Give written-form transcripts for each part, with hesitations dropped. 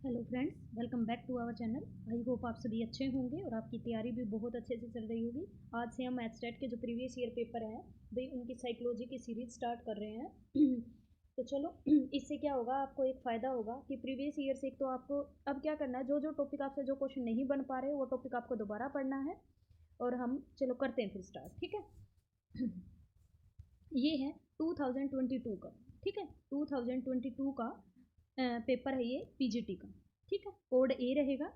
Hello friends, welcome back to our channel. I hope आप सभी अच्छे होंगे और आपकी तैयारी भी बहुत अच्छे से चल रही होगी। आज से हम एचटेट के जो प्रीवियस ईयर पेपर हैं भाई उनकी साइकोलॉजी की सीरीज स्टार्ट कर रहे हैं। तो चलो, इससे क्या होगा, आपको एक फ़ायदा होगा कि प्रीवियस ईयर से एक तो आपको अब क्या करना है, जो जो टॉपिक आपसे जो क्वेश्चन नहीं बन पा रहे वो टॉपिक आपको दोबारा पढ़ना है। और हम चलो करते हैं फिर स्टार्ट, ठीक है। ये है 2022 का, ठीक है, 2022 का पेपर है ये पीजीटी का, ठीक है। कोड ए रहेगा।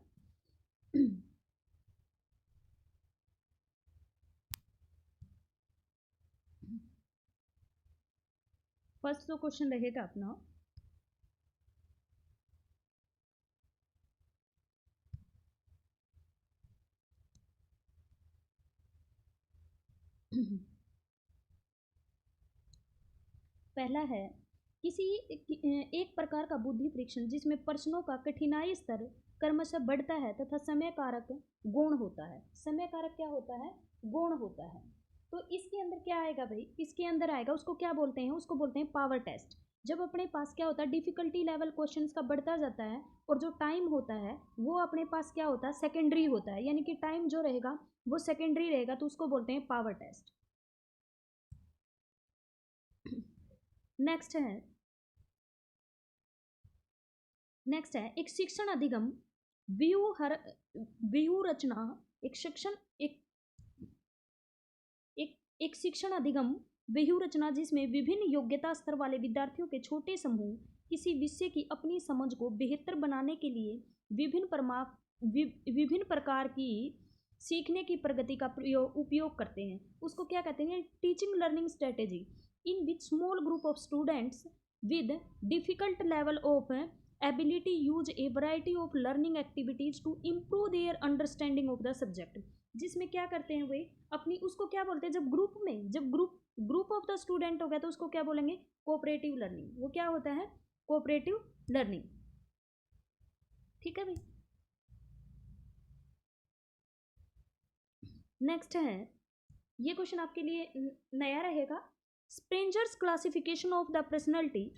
फर्स्ट जो क्वेश्चन रहेगा अपना, पहला है किसी एक प्रकार का बुद्धि परीक्षण जिसमें प्रश्नों का कठिनाई स्तर क्रमशः बढ़ता है तथा समय कारक गौण होता है। समय कारक क्या होता है? गौण होता है। तो इसके अंदर क्या आएगा भाई? इसके अंदर आएगा, उसको क्या बोलते हैं? उसको बोलते हैं पावर टेस्ट। जब अपने पास क्या होता है, डिफिकल्टी लेवल क्वेश्चंस का बढ़ता जाता है और जो टाइम होता है वो अपने पास क्या होता है, सेकेंडरी होता है, यानी कि टाइम जो रहेगा वो सेकेंडरी रहेगा, तो उसको बोलते हैं पावर टेस्ट। नेक्स्ट है एक शिक्षण अधिगम व्यू रचना। एक शिक्षण एक एक एक शिक्षण अधिगम व्यू रचना जिसमें विभिन्न योग्यता स्तर वाले विद्यार्थियों के छोटे समूह किसी विषय की अपनी समझ को बेहतर बनाने के लिए विभिन्न प्रकार की सीखने की प्रगति का उपयोग करते हैं। उसको क्या कहते हैं? Teaching learning strategy in which small group of students with difficult level of ability use a variety of learning activities to improve their understanding of the subject। जिसमें क्या करते हैं वे अपनी, उसको क्या बोलते हैं, जब ग्रुप ऑफ द स्टूडेंट हो गया तो उसको क्या बोलेंगे? Cooperative learning. वो क्या होता है? कोऑपरेटिव लर्निंग, ठीक है भाई। नेक्स्ट है, ये क्वेश्चन आपके लिए नया रहेगा। Spranger's classification of the personality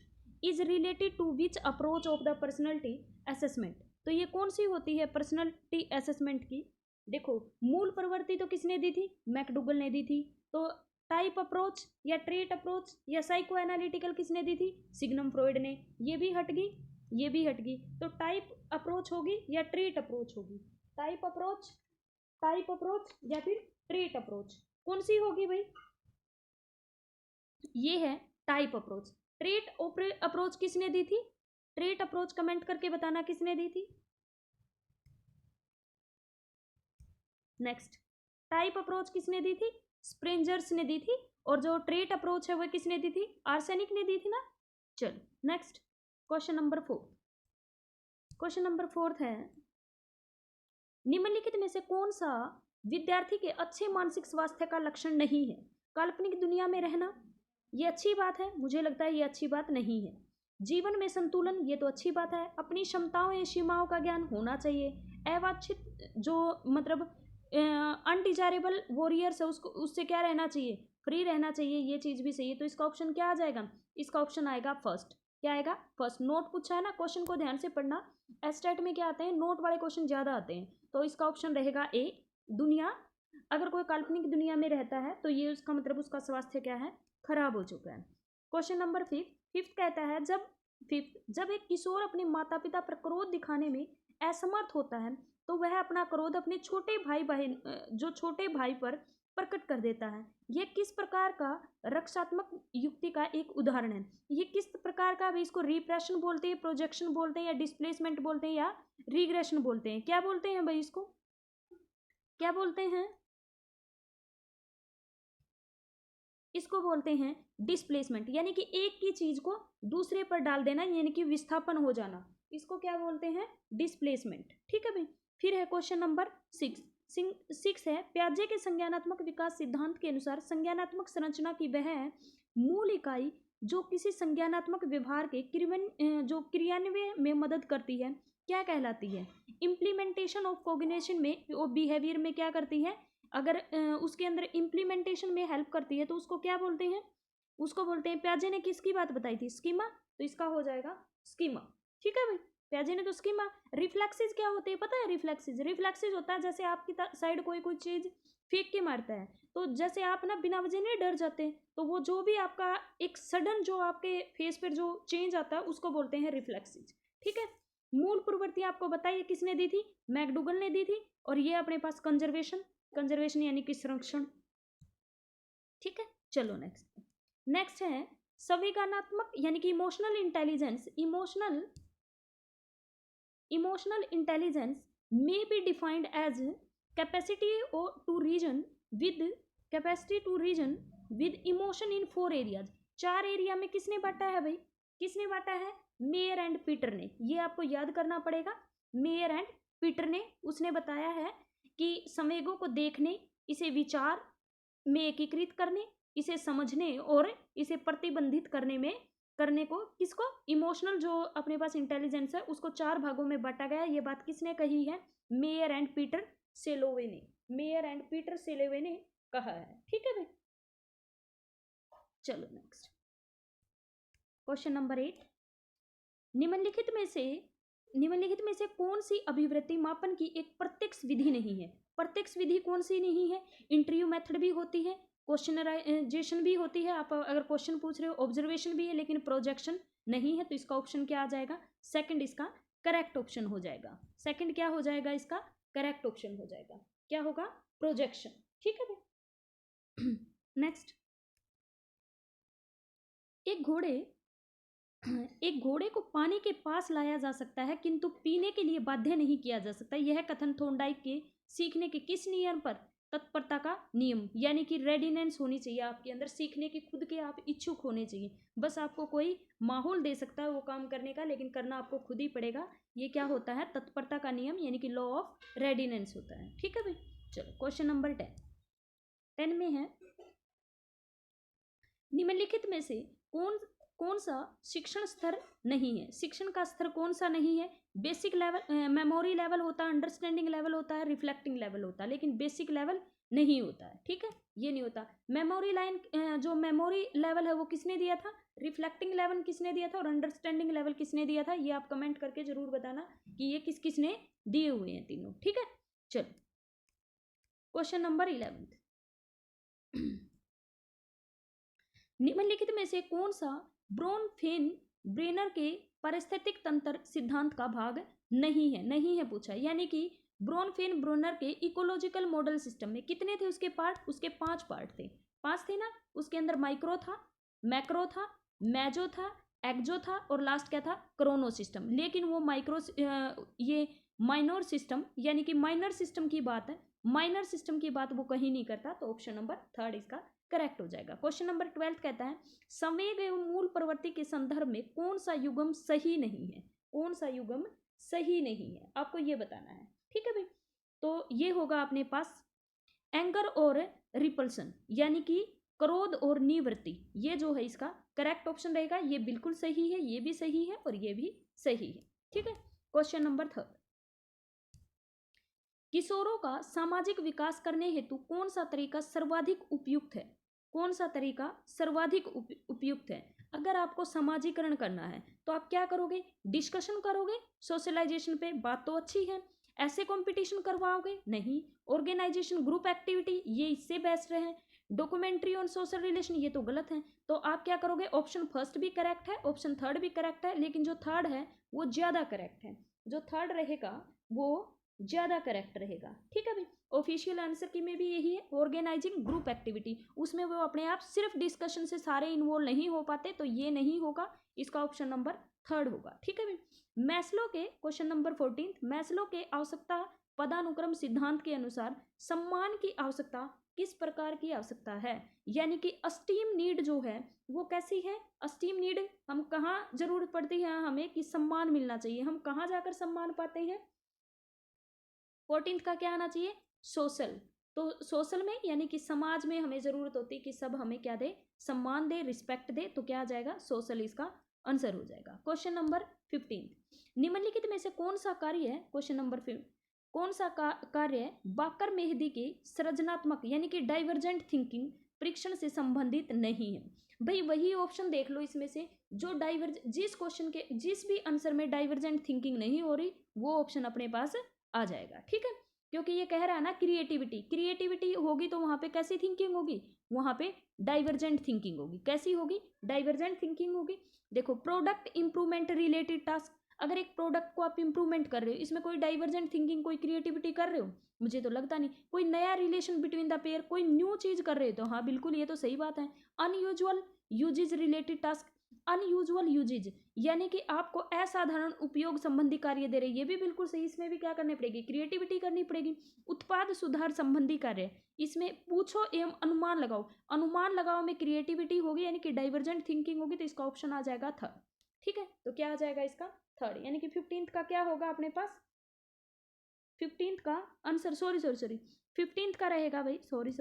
is related to which approach of the personality assessment. तो ये कौन सी होती है पर्सनैलिटी असेसमेंट की? देखो, मूल प्रवृत्ति तो किसने दी थी? मैकडूगल ने दी थी। तो टाइप अप्रोच या ट्रेट अप्रोच या साइको एनालिटिकल किसने दी थी? सिग्मंड फ्रॉइड ने। ये भी हट गई, ये भी हट गई। तो टाइप अप्रोच होगी या ट्रेट अप्रोच होगी? टाइप अप्रोच या फिर ट्रेट अप्रोच, कौन सी होगी भाई? ये है टाइप अप्रोच। ट्रेट अप्रोच किसने दी थी? ट्रेट अप्रोच कमेंट करके बताना किसने दी थी। नेक्स्ट, टाइप अप्रोच किसने दी थी? स्प्रेंजर्स ने दी थी। और जो ट्रेट अप्रोच है वो किसने दी थी? आर्सेनिक ने दी थी ना। चलो next, question number 4। Question number 4 है, निम्नलिखित में से कौन सा विद्यार्थी के अच्छे मानसिक स्वास्थ्य का लक्षण नहीं है? काल्पनिक दुनिया में रहना, ये अच्छी बात है? मुझे लगता है ये अच्छी बात नहीं है। जीवन में संतुलन, ये तो अच्छी बात है। अपनी क्षमताओं या सीमाओं का ज्ञान होना चाहिए। अवांछित जो मतलब अनडिजायरेबल वॉरियर्स है उसको, उससे क्या रहना चाहिए? फ्री रहना चाहिए। ये चीज़ भी सही है। तो इसका ऑप्शन क्या आ जाएगा? इसका ऑप्शन आएगा फर्स्ट। क्या आएगा? फर्स्ट। नोट पूछा है ना, क्वेश्चन को ध्यान से पढ़ना। एस्टेट में क्या आते हैं? नोट वाले क्वेश्चन ज़्यादा आते हैं। तो इसका ऑप्शन रहेगा ए, दुनिया। अगर कोई काल्पनिक दुनिया में रहता है तो ये उसका मतलब उसका स्वास्थ्य क्या है? खराब हो चुका है। क्वेश्चन नंबर 5 कहता है, जब एक किशोर अपने माता पिता पर क्रोध दिखाने में असमर्थ होता है तो वह अपना क्रोध अपने छोटे भाई पर प्रकट कर देता है। यह किस प्रकार का रक्षात्मक युक्ति का एक उदाहरण है? ये किस प्रकार का? अभी इसको रिप्रेशन बोलते हैं, प्रोजेक्शन बोलते हैं, या डिस्प्लेसमेंट बोलते हैं, या रिग्रेशन बोलते हैं? क्या बोलते हैं भाई इसको? क्या बोलते हैं? इसको बोलते हैं डिस्प्लेसमेंट, यानी कि एक की चीज को दूसरे पर डाल देना, यानी कि विस्थापन हो जाना। इसको क्या बोलते हैं? डिस्प्लेसमेंट, ठीक है भाई। फिर है क्वेश्चन नंबर 6 है, प्याजे के संज्ञानात्मक विकास सिद्धांत के अनुसार संज्ञानात्मक संरचना की वह मूल इकाई जो किसी संज्ञानात्मक व्यवहार के क्रियान्वयन में मदद करती है क्या कहलाती है? इम्प्लीमेंटेशन ऑफ कोग्निशन में और बिहेवियर में क्या करती है? अगर उसके अंदर इम्प्लीमेंटेशन में हेल्प करती है तो उसको क्या बोलते हैं? उसको बोलते हैं, प्याजे ने किसकी बात बताई थी? स्कीमा। तो इसका हो जाएगा स्कीमा, ठीक है भाई। प्याजेनेट स्कीमा। रिफ्लेक्सेस क्या होते हैं पता है? रिफ्लेक्सेस होता है जैसे आपकी साइड कोई चीज फेंक के मारता है, तो जैसे आप ना बिना वजह नहीं डर जाते, तो वो जो भी आपका एक सडन जो आपके फेस पर जो चेंज आता है उसको बोलते हैं रिफ्लेक्सेस। ठीक है, मूल प्रवृत्ति आपको बताइए किसने दी थी? मैकडूगल ने दी थी। और ये अपने पास कंजर्वेशन यानी कि संरक्षण। ठीक है, चलो नेक्स्ट है संवेदनात्मक यानी कि emotional intelligence. Emotional intelligence may be defined as capacity to reason with emotion in 4 areas। 4 area में किसने बांटा है भाई? किसने बांटा है? मेयर एंड पीटर ने। ये आपको याद करना पड़ेगा। मेयर एंड पीटर ने उसने बताया है कि संवेगों को देखने, इसे विचार में एकीकृत करने, इसे समझने और इसे प्रतिबंधित करने को किसको? इमोशनल जो अपने पास इंटेलिजेंस है उसको 4 भागों में बांटा गया। ये बात किसने कही है? मेयर एंड पीटर सेलोवे ने। मेयर एंड पीटर सेलोवे ने कहा है। ठीक है भाई, चलो नेक्स्ट क्वेश्चन नंबर 8। निम्नलिखित में से कौन सी अभिवृत्ति मापन की एक प्रत्यक्ष विधि नहीं है? प्रत्यक्ष विधि कौन सी नहीं है? इंटरव्यू मेथड भी होती है, क्वेश्चनराइजेशन भी होती है, आप अगर क्वेश्चन पूछ रहे हो, ऑब्जर्वेशन भी है, लेकिन प्रोजेक्शन नहीं है। तो इसका ऑप्शन क्या आ जाएगा? सेकंड इसका करेक्ट ऑप्शन हो जाएगा। सेकंड क्या हो जाएगा? इसका करेक्ट ऑप्शन हो जाएगा। क्या होगा? प्रोजेक्शन। ठीक है भाई, नेक्स्ट। एक घोड़े को पानी के पास लाया जा सकता है किंतु पीने के लिए बाध्य नहीं किया जा सकता। यह कथन थॉर्नडाइक के सीखने के किस नियम पर? तत्परता का नियम, यानी कि रेडिनेंस होनी चाहिए आपके अंदर, सीखने की खुद के आप इच्छुक होने चाहिए। बस आपको कोई माहौल दे सकता है वो काम करने का, लेकिन करना आपको खुद ही पड़ेगा। ये क्या होता है? तत्परता का नियम, यानी कि लॉ ऑफ रेडिनेंस होता है। ठीक है भाई, चलो क्वेश्चन नंबर 10 में है, निम्नलिखित में से कौन सा शिक्षण स्तर नहीं है? शिक्षण का स्तर कौन सा नहीं है? बेसिक लेवल, मेमोरी लेवल होता है, अंडरस्टैंडिंग लेवल होता है, रिफ्लेक्टिंग लेवल होता है, लेकिन बेसिक लेवल नहीं होता है। ठीक है, ये नहीं होता। मेमोरी जो मेमोरी लेवल है वो किसने दिया था? रिफ्लेक्टिंग लेवल किसने दिया था? और अंडरस्टैंडिंग लेवल किसने दिया था? ये आप कमेंट करके जरूर बताना कि ये किसने दिए हुए हैं तीनों। ठीक है, चलो क्वेश्चन नंबर 11। निम्नलिखित में से कौन सा ब्रेनर के पारिस्थितिक तंत्र सिद्धांत का भाग नहीं है पूछा। यानी कि ब्रेनर के इकोलॉजिकल मॉडल सिस्टम में कितने थे उसके पार्ट? उसके 5 पार्ट थे। 5 थे ना? उसके अंदर माइक्रो था, मैक्रो था, मेजो था, एक्जो था और लास्ट क्या था? Chrono system. लेकिन वो ये माइनर सिस्टम, यानी कि माइनर सिस्टम की बात है, माइनर सिस्टम की बात वो कहीं नहीं करता। तो ऑप्शन नंबर 3 इसका करेक्ट हो जाएगा। क्वेश्चन नंबर 12 कहता है, संवेग एवं मूल प्रवृत्ति के संदर्भ में कौन सा युग्म सही नहीं है? कौन सा युग्म सही नहीं है, आपको ये बताना है। ठीक है भाई, तो ये होगा अपने पास एंगर और रिपल्सन, यानी कि क्रोध और निवृत्ति। ये जो है इसका करेक्ट ऑप्शन रहेगा। ये बिल्कुल सही है, ये भी सही है और ये भी सही है। ठीक है, क्वेश्चन नंबर 3, किशोरों का सामाजिक विकास करने हेतु कौन सा तरीका सर्वाधिक उपयुक्त है? कौन सा तरीका सर्वाधिक उपयुक्त है? अगर आपको समाजीकरण करना है तो आप क्या करोगे? डिस्कशन करोगे, सोशलाइजेशन पे बात तो अच्छी है। ऐसे कंपटीशन करवाओगे? नहीं। ऑर्गेनाइजेशन, ग्रुप एक्टिविटी, ये इससे बेस्ट रहे। डॉक्यूमेंट्री ऑन सोशल रिलेशन, ये तो गलत है। तो आप क्या करोगे? ऑप्शन फर्स्ट भी करेक्ट है, ऑप्शन थर्ड भी करेक्ट है, लेकिन जो थर्ड है वो ज्यादा करेक्ट है। जो थर्ड रहेगा वो ज्यादा करेक्ट रहेगा। ठीक है भाई, ऑफिशियल आंसर की में भी यही है, ऑर्गेनाइजिंग ग्रुप एक्टिविटी। उसमें वो अपने आप सिर्फ डिस्कशन से सारे इन्वॉल्व नहीं हो पाते, तो ये नहीं होगा, इसका ऑप्शन नंबर 3 होगा। ठीक है भाई, मैस्लो के क्वेश्चन नंबर 14, मैस्लो के आवश्यकता पदानुक्रम सिद्धांत के अनुसार सम्मान की आवश्यकता किस प्रकार की आवश्यकता है? यानी कि अस्टीम नीड जो है वो कैसी है? अस्टीम नीड हम कहाँ जरूरत पड़ती है हमें कि सम्मान मिलना चाहिए। हम कहाँ जाकर सम्मान पाते हैं? 14 का क्या आना चाहिए? सोशल। तो सोशल में यानी कि समाज में हमें जरूरत होती है कि सब हमें क्या दे? सम्मान दे, रिस्पेक्ट दे। तो क्या आ जाएगा? सोशल इसका आंसर हो जाएगा। क्वेश्चन नंबर 15, निम्नलिखित में से कौन सा कार्य है? क्वेश्चन नंबर 5, कौन सा कार्य बाकर मेहदी के सृजनात्मक यानी कि डाइवर्जेंट थिंकिंग परीक्षण से संबंधित नहीं है? भाई वही ऑप्शन देख लो इसमें से जो जिस क्वेश्चन के जिस भी आंसर में डाइवर्जेंट थिंकिंग नहीं हो रही वो ऑप्शन अपने पास आ जाएगा, ठीक है। क्योंकि ये कह रहा है ना क्रिएटिविटी, क्रिएटिविटी होगी तो वहां पे कैसी थिंकिंग होगी, वहां पे डाइवर्जेंट थिंकिंग होगी। कैसी होगी, डाइवर्जेंट थिंकिंग होगी। देखो प्रोडक्ट इंप्रूवमेंट रिलेटेड टास्क, अगर एक प्रोडक्ट को आप इंप्रूवमेंट कर रहे हो, इसमें कोई डाइवर्जेंट थिंकिंग कोई क्रिएटिविटी कर रहे हो, मुझे तो लगता नहीं। कोई नया रिलेशन बिटवीन द पेयर, कोई न्यू चीज कर रहे हो तो हाँ बिल्कुल ये तो सही बात है। Unusual uses related task, unusual uses यानी कि आपको असाधारण उपयोग संबंधी कार्य दे रहे, ये भी बिल्कुल सही। इसमें भी क्या करनी पड़ेगी, क्रिएटिविटी करनी पड़ेगी। उत्पाद सुधार संबंधी कार्य, इसमें पूछो एवं अनुमान लगाओ, अनुमान लगाओ में क्रिएटिविटी होगी यानी कि डाइवर्जेंट थिंकिंग होगी, तो इसका ऑप्शन आ जाएगा थर्ड, ठीक है। तो क्या आ जाएगा इसका थर्ड, यानी कि 15th का क्या होगा अपने पास, 15th का आंसर, सॉरी 15th का रहेगा भाई, सॉरी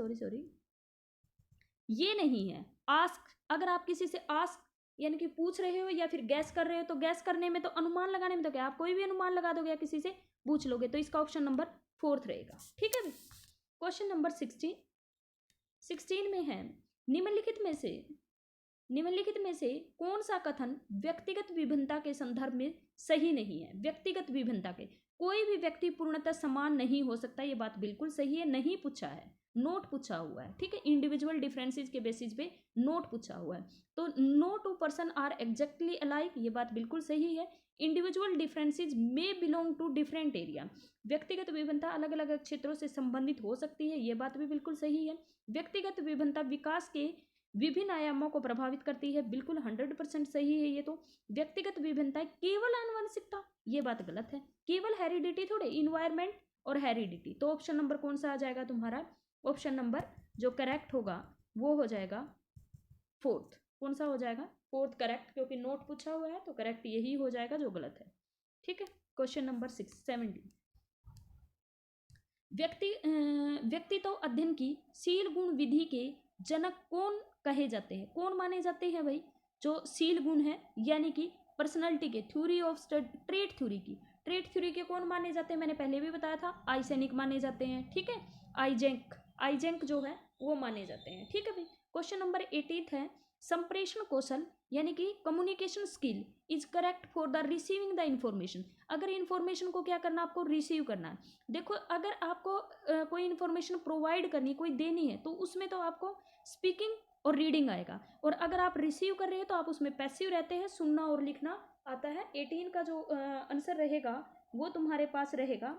ये नहीं है। आस्क, अगर आप किसी से आस्क यानी कि पूछ रहे हो या फिर गैस कर रहे हो, तो गैस करने में तो अनुमान लगाने में तो क्या आप कोई भी अनुमान लगा दोगे या किसी से पूछ लोगे, तो इसका ऑप्शन नंबर 4th रहेगा, ठीक है। क्वेश्चन नंबर 16 में है निम्नलिखित में से कौन सा कथन व्यक्तिगत विभिन्नता के संदर्भ में सही नहीं है। व्यक्तिगत विभिन्नता के, कोई भी व्यक्ति पूर्णतः समान नहीं हो सकता, ये बात बिल्कुल सही है, नहीं पूछा है, नोट पूछा हुआ है, ठीक है। इंडिविजुअल डिफरेंसेस के बेसिस पे नोट पूछा हुआ है, तो no two person are exactly alike, ये बात बिल्कुल सही है। Individual differences may belong to different area, व्यक्तिगत विभिन्नता अलग अलग क्षेत्रों से संबंधित हो सकती है, ये बात भी बिल्कुल सही है। व्यक्तिगत विभिन्नता विकास के विभिन्न आयामों को प्रभावित करती है, बिल्कुल 100% सही है ये तो। व्यक्तिगत विभिन्नता केवल आनुवंशिकता, ये बात गलत है, केवल हेरिडिटी थोड़े, इन्वायरमेंट और हेरिडिटी। तो ऑप्शन नंबर कौन सा आ जाएगा तुम्हारा, ऑप्शन नंबर जो करेक्ट होगा वो हो जाएगा 4th। कौन सा हो जाएगा 4th करेक्ट, क्योंकि नोट पूछा हुआ है तो करेक्ट यही हो जाएगा जो गलत है, ठीक है। क्वेश्चन नंबर 17, व्यक्तित्व अध्ययन की शील गुण विधि के जनक कौन कहे जाते हैं, कौन माने जाते हैं भाई, जो शील गुण है यानी कि पर्सनालिटी के, थ्योरी ऑफ ट्रेट थ्योरी की, ट्रेट थ्योरी के कौन माने जाते हैं, मैंने पहले भी बताया था, आइसेनिक माने जाते हैं, ठीक है। आइजेंक जो है वो माने जाते हैं, ठीक है भाई। क्वेश्चन नंबर 18 है, संप्रेषण कौशल यानी कि communication skill is correct for the receiving the information. अगर इंफॉर्मेशन को क्या करना, आपको रिसीव करना है। देखो अगर आपको कोई इंफॉर्मेशन प्रोवाइड करनी, कोई देनी है, तो उसमें तो आपको स्पीकिंग और रीडिंग आएगा, और अगर आप रिसीव कर रहे हो तो आप उसमें पैसिव रहते हैं, सुनना और लिखना आता है। 18 का जो आंसर रहेगा वो तुम्हारे पास रहेगा,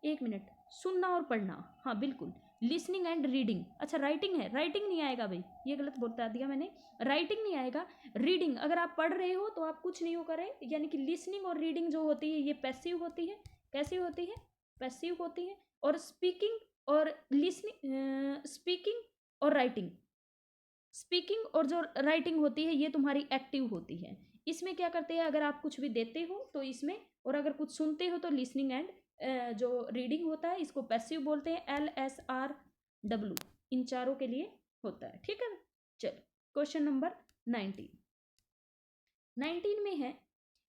1 मिनट, सुनना और पढ़ना, हाँ बिल्कुल, लिसनिंग एंड रीडिंग। अच्छा राइटिंग है, राइटिंग नहीं आएगा भाई, ये गलत बता दिया मैंने, राइटिंग नहीं आएगा, रीडिंग। अगर आप पढ़ रहे हो तो आप कुछ नहीं हो कर रहे, यानी कि लिसनिंग और रीडिंग जो होती है ये पैसिव होती है, कैसी होती है, पैसिव होती है। और स्पीकिंग और लिसनिंग, स्पीकिंग और राइटिंग, स्पीकिंग और जो राइटिंग होती है ये तुम्हारी एक्टिव होती है। इसमें क्या करते हैं, अगर आप कुछ भी देते हो तो इसमें, और अगर कुछ सुनते हो तो लिसनिंग एंड जो रीडिंग होता है इसको पैसिव बोलते हैं, LSRW, इन चारों के लिए होता है, ठीक है। चलो क्वेश्चन नंबर 19 में है,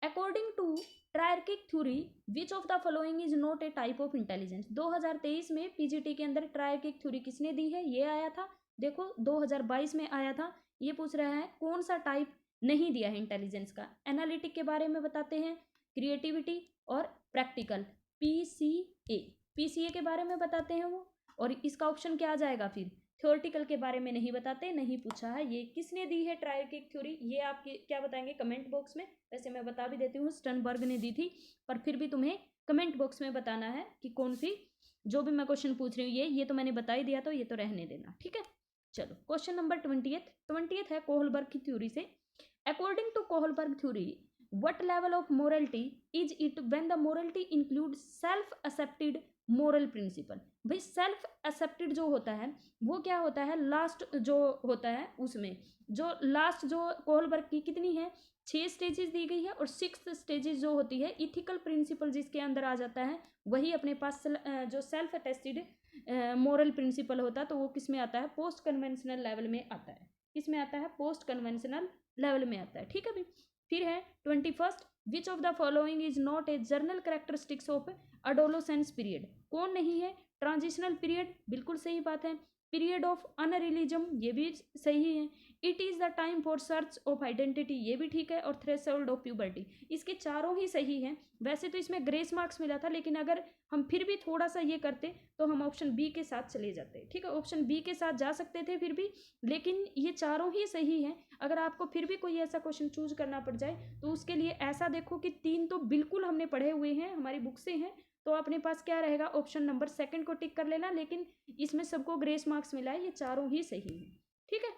according to triarchic theory which of the following is not a type of intelligence. 2023 में पीजीटी के अंदर ट्रायर्किक थ्योरी किसने दी है, ये आया था। देखो 2022 में आया था, ये पूछ रहा है कौन सा टाइप नहीं दिया है इंटेलिजेंस का। एनालिटिक के बारे में बताते हैं, क्रिएटिविटी और प्रैक्टिकल, पीसीए के बारे में बताते हैं वो। और इसका ऑप्शन क्या आ जाएगा फिर, थ्योरेटिकल के बारे में नहीं बताते, नहीं पूछा है। ये किसने दी है ट्रायर्किक थ्योरी, ये आप क्या बताएंगे कमेंट बॉक्स में। वैसे मैं बता भी देती हूँ, स्टर्नबर्ग ने दी थी, पर फिर भी तुम्हें कमेंट बॉक्स में बताना है कि कौन सी, जो भी मैं क्वेश्चन पूछ रही हूँ ये तो मैंने बता ही दिया, तो ये तो रहने देना, ठीक है। चलो क्वेश्चन नंबर 20th है कोहलबर्ग की थ्योरी से। According to Kohlberg theory what level of morality is it when the morality includes self accepted moral principle। भाई सेल्फ एक्सेप्टेड जो होता है वो क्या होता है, लास्ट जो होता है उसमें, जो लास्ट जो कोहलबर्ग की कितनी है 6 स्टेजेस दी गई है, और 6th स्टेजेस जो होती है इथिकल प्रिंसिपल जिसके अंदर आ जाता है, वही अपने पास जो सेल्फ अटेस्टेड मोरल प्रिंसिपल होता है, तो वो किस में आता है, पोस्ट कन्वेंशनल लेवल में आता है। किस में आता है, पोस्ट कन्वेंशनल लेवल में आता है, ठीक है भाई। फिर है 21st, which of the following is not a general characteristics of adolescence period. कौन नहीं है, ट्रांजिशनल पीरियड, बिल्कुल सही बात है। पीरियड ऑफ अनरिलीजम, ये भी सही है। It is the time for search of identity, ये भी ठीक है, और थ्रेशोल्ड ऑफ प्यूबर्टी, इसके चारों ही सही हैं। वैसे तो इसमें ग्रेस मार्क्स मिला था, लेकिन अगर हम फिर भी थोड़ा सा ये करते तो हम ऑप्शन बी के साथ चले जाते, ठीक है, ऑप्शन बी के साथ जा सकते थे फिर भी, लेकिन ये चारों ही सही हैं। अगर आपको फिर भी कोई ऐसा क्वेश्चन चूज करना पड़ जाए तो उसके लिए ऐसा देखो कि 3 तो बिल्कुल हमने पढ़े हुए हैं, हमारी बुक से हैं, तो अपने पास क्या रहेगा, ऑप्शन नंबर सेकंड को टिक कर लेना, लेकिन इसमें सबको ग्रेस मार्क्स मिला है, ये चारों ही सही है, ठीक है।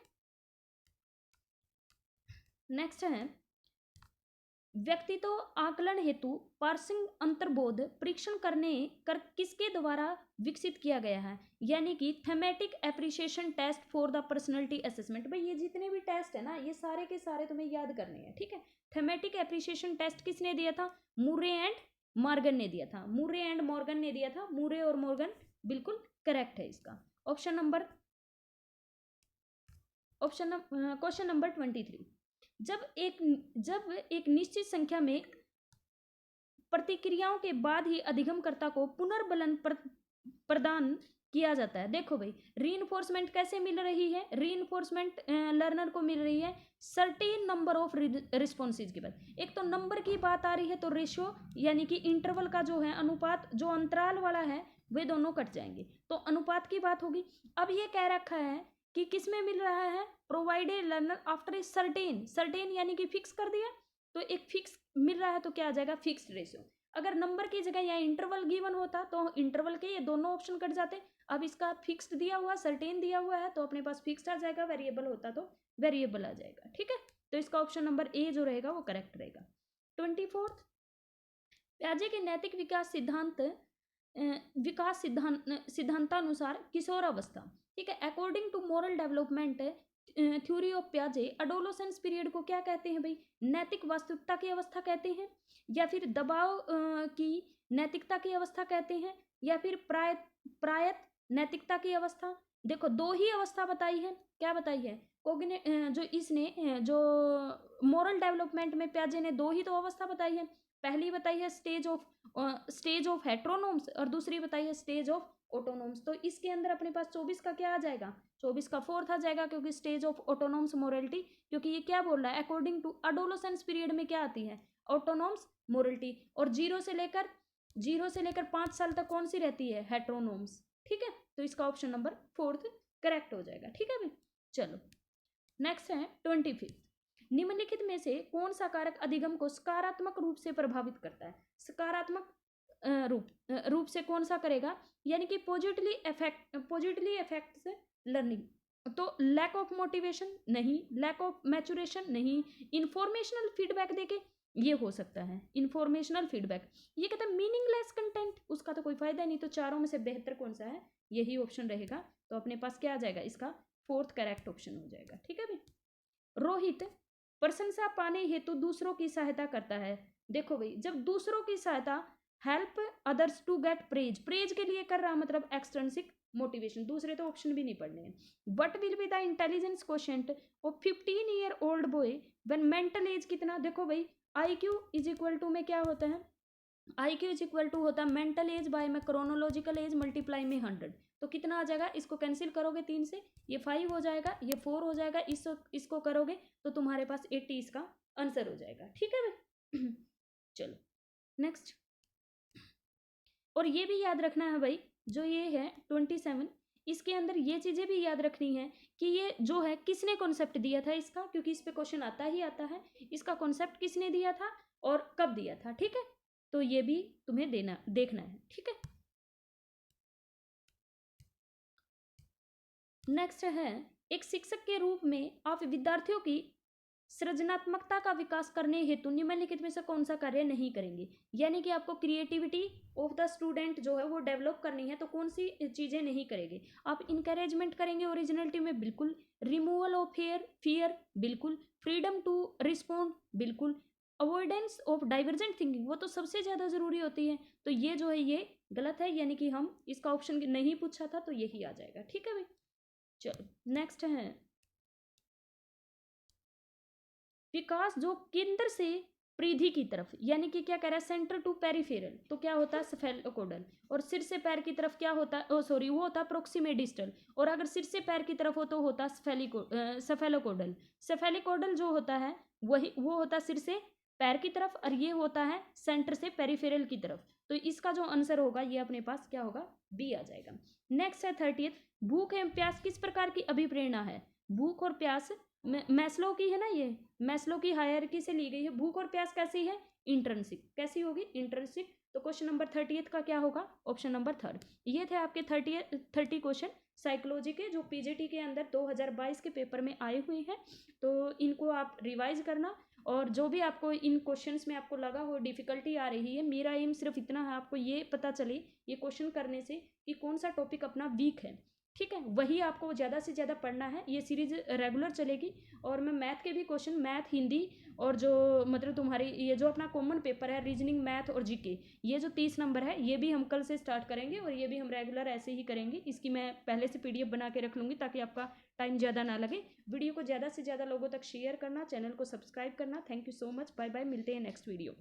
नेक्स्ट है, व्यक्तित्व आकलन हेतु पार्सिंग अंतर्बोध परीक्षण किसके द्वारा विकसित किया गया है, यानी कि thematic appreciation test for the personality assessment. भाई ये जितने भी टेस्ट है ना, ये सारे के सारे तुम्हें याद करने हैं, ठीक है। थेमेटिक एप्रिसिएशन टेस्ट किसने दिया था, मुरे एंड मॉर्गन ने दिया था, मुरे एंड मॉर्गन ने दिया था, मुरे और मॉर्गन बिल्कुल करेक्ट है इसका। क्वेश्चन नंबर 23, जब एक निश्चित संख्या में प्रतिक्रियाओं के बाद ही अधिगमकर्ता को पुनर्बलन प्रदान किया जाता है। देखो भाई, रीइंफोर्समेंट कैसे मिल रही है, रीइंफोर्समेंट लर्नर को मिल रही है सर्टेन नंबर ऑफ रिस्पॉन्सेज के बाद। एक तो नंबर की बात आ रही है, तो रेशियो यानी कि इंटरवल का जो है अनुपात, जो अंतराल वाला है, वे दोनों कट जाएंगे, तो अनुपात की बात होगी। अब ये कह रखा है कि किस में मिल रहा है, provided learner after a certain यानी कि फिक्स कर दिया, तो एक फिक्स मिल रहा है, तो क्या आ जाएगा, फिक्स्ड रेशियो। अगर नंबर की जगह यहाँ इंटरवल गिवन होता तो इंटरवल के ये दोनों ऑप्शन कट जाते। अब इसका फिक्स्ड दिया हुआ, सर्टेन दिया हुआ है, तो अपने पास फिक्स्ड आ जाएगा, वेरिएबल होता तो वेरिएबल आ जाएगा, ठीक है। तो इसका ऑप्शन नंबर ए जो रहेगा वो करेक्ट रहेगा। 24, प्याजे के नैतिक विकास सिद्धांतानुसार किशोरावस्था, ठीक है, according to moral development theory of प्याजे, अडोलोसेंस पीरियड को क्या कहते हैं भाई, नैतिक वास्तविकता की अवस्था कहते हैं, या फिर दबाव की नैतिकता की अवस्था कहते हैं, या फिर प्रायत नैतिकता की अवस्था। देखो दो ही अवस्था बताई है, क्या बताई है, जो मोरल डेवलपमेंट में प्याजे ने दो ही तो अवस्था बताई है। पहली बताई है स्टेज ऑफ हेट्रोनोम्स, और दूसरी बताई है स्टेज ऑफ ऑटोनोम्स। तो इसके अंदर अपने पास 24 का क्या आ जाएगा, 24 का फोर्थ आ जाएगा, क्योंकि स्टेज ऑफ ऑटोनोम्स मोरलिटी, क्योंकि ये क्या बोल रहा है, अकॉर्डिंग टू अडोलोसेंस पीरियड में क्या आती है, ऑटोनोम्स मोरलिटी, और 0 से लेकर 5 साल तक कौन सी रहती है, हेट्रोनोम्स, ठीक है। तो इसका ऑप्शन नंबर फोर्थ करेक्ट हो जाएगा, ठीक है भाई। चलो नेक्स्ट है 25, निम्नलिखित में से कौन सा कारक अधिगम को सकारात्मक रूप से प्रभावित करता है, सकारात्मक रूप से कौन सा करेगा, यानी कि पॉजिटिवली अफेक्ट्स लर्निंग। तो लैक ऑफ मोटिवेशन नहीं, लैक ऑफ मैचुरेशन नहीं, इंफॉर्मेशनल फीडबैक देके ये हो सकता है, इंफॉर्मेशनल फीडबैक। ये कहता है मीनिंगलेस कंटेंट, उसका तो कोई फायदा नहीं, तो चारों में से बेहतर कौन सा है, यही ऑप्शन रहेगा। तो अपने पास क्या आ जाएगा, इसका फोर्थ करेक्ट ऑप्शन हो जाएगा, ठीक है भाई। रोहित प्रशंसा पाने हेतु दूसरों की सहायता करता है। देखो भाई, जब दूसरों की सहायता, help others to get praise के लिए कर रहा, मतलब एक्सट्रिंसिक मोटिवेशन, दूसरे तो ऑप्शन भी नहीं पढ़ने हैं। What will be the intelligence quotient of 15-year-old boy when mental as कितना, देखो भाई IQ इज इक्वल टू में क्या होता है, IQ इज इक्वल टू होता है मेंटल एज बाय में क्रोनोलॉजिकल एज मल्टीप्लाई में 100, तो कितना आ जाएगा, इसको कैंसिल करोगे 3 से, ये 5 हो जाएगा, ये 4 हो जाएगा, इसको करोगे तो तुम्हारे पास 80 इसका आंसर हो जाएगा, ठीक है भाई। चलो नेक्स्ट, और ये भी याद रखना है भाई, जो ये है 27, इसके अंदर ये चीज़ें भी याद रखनी है कि ये जो है किसने कॉन्सेप्ट दिया था इसका, क्योंकि इस पे क्वेश्चन आता ही आता है, इसका कॉन्सेप्ट किसने दिया था और कब दिया था, ठीक है। तो ये भी तुम्हें देखना है, ठीक है। नेक्स्ट है, एक शिक्षक के रूप में आप विद्यार्थियों की सृजनात्मकता का विकास करने हेतु निम्नलिखित में से कौन सा कार्य नहीं करेंगे, यानी कि आपको क्रिएटिविटी ऑफ द स्टूडेंट जो है वो डेवलप करनी है, तो कौन सी चीजें नहीं करेंगे आप, इनकरेजमेंट करेंगे ओरिजिनलिटी में, बिल्कुल, रिमूवल ऑफ फियर बिल्कुल, फ्रीडम टू रिस्पॉन्ड बिल्कुल, अवॉइडेंस ऑफ डाइवर्जेंट थिंकिंग वो तो सबसे ज्यादा जरूरी होती है, तो ये जो है ये गलत है, यानी कि हम इसका ऑप्शन नहीं पूछा था, तो यही आ जाएगा, ठीक है भाई। चलो नेक्स्ट है, विकास जो केंद्र से परिधि की तरफ, यानी कि क्या कह रहा है, सेंटर टू पेरिफेरल, तो क्या होता है सेफेलोकोडल। और सिर से पैर की तरफ क्या होता है, सॉरी वो होता है प्रोक्सिमेट डिस्टल। और अगर सिर से पैर की तरफ हो तो होता है सेफेलोकोडल। सेफेलिकोडल जो होता है वही वो होता है सिर से पैर की तरफ, और ये होता है सेंटर से पेरिफेरल की तरफ। तो इसका जो आंसर होगा ये अपने पास क्या होगा, बी आ जाएगा। नेक्स्ट है 30th, भूख एवं प्यास किस प्रकार की अभिप्रेरणा है। भूख और प्यास मैस्लो की है ना, ये मैस्लो की हायरार्की से ली गई है। भूख और प्यास कैसी है, इंट्रिंसिक। कैसी होगी, इंट्रिंसिक। तो क्वेश्चन नंबर 30th का क्या होगा, ऑप्शन नंबर 3। ये थे आपके 30 क्वेश्चन साइकोलॉजी के, जो पीजीटी के अंदर 2022 के पेपर में आए हुए हैं। तो इनको आप रिवाइज करना, और जो भी आपको इन क्वेश्चंस में आपको लगा हो डिफिकल्टी आ रही है, मेरा एम सिर्फ इतना है, आपको ये पता चले ये क्वेश्चन करने से कि कौन सा टॉपिक अपना वीक है, ठीक है, वही आपको ज़्यादा से ज़्यादा पढ़ना है। ये सीरीज रेगुलर चलेगी। और मैं मैथ के भी क्वेश्चन, मैथ, हिंदी, और जो मतलब तुम्हारी ये जो अपना कॉमन पेपर है रीजनिंग, मैथ और जीके, ये जो 30 नंबर है ये भी हम कल से स्टार्ट करेंगे, और ये भी हम रेगुलर ऐसे ही करेंगे। इसकी मैं पहले से पीडीएफ बना के रख लूँगी ताकि आपका टाइम ज़्यादा ना लगे। वीडियो को ज़्यादा से ज़्यादा लोगों तक शेयर करना, चैनल को सब्सक्राइब करना। Thank you so much, bye bye, मिलते हैं नेक्स्ट वीडियो।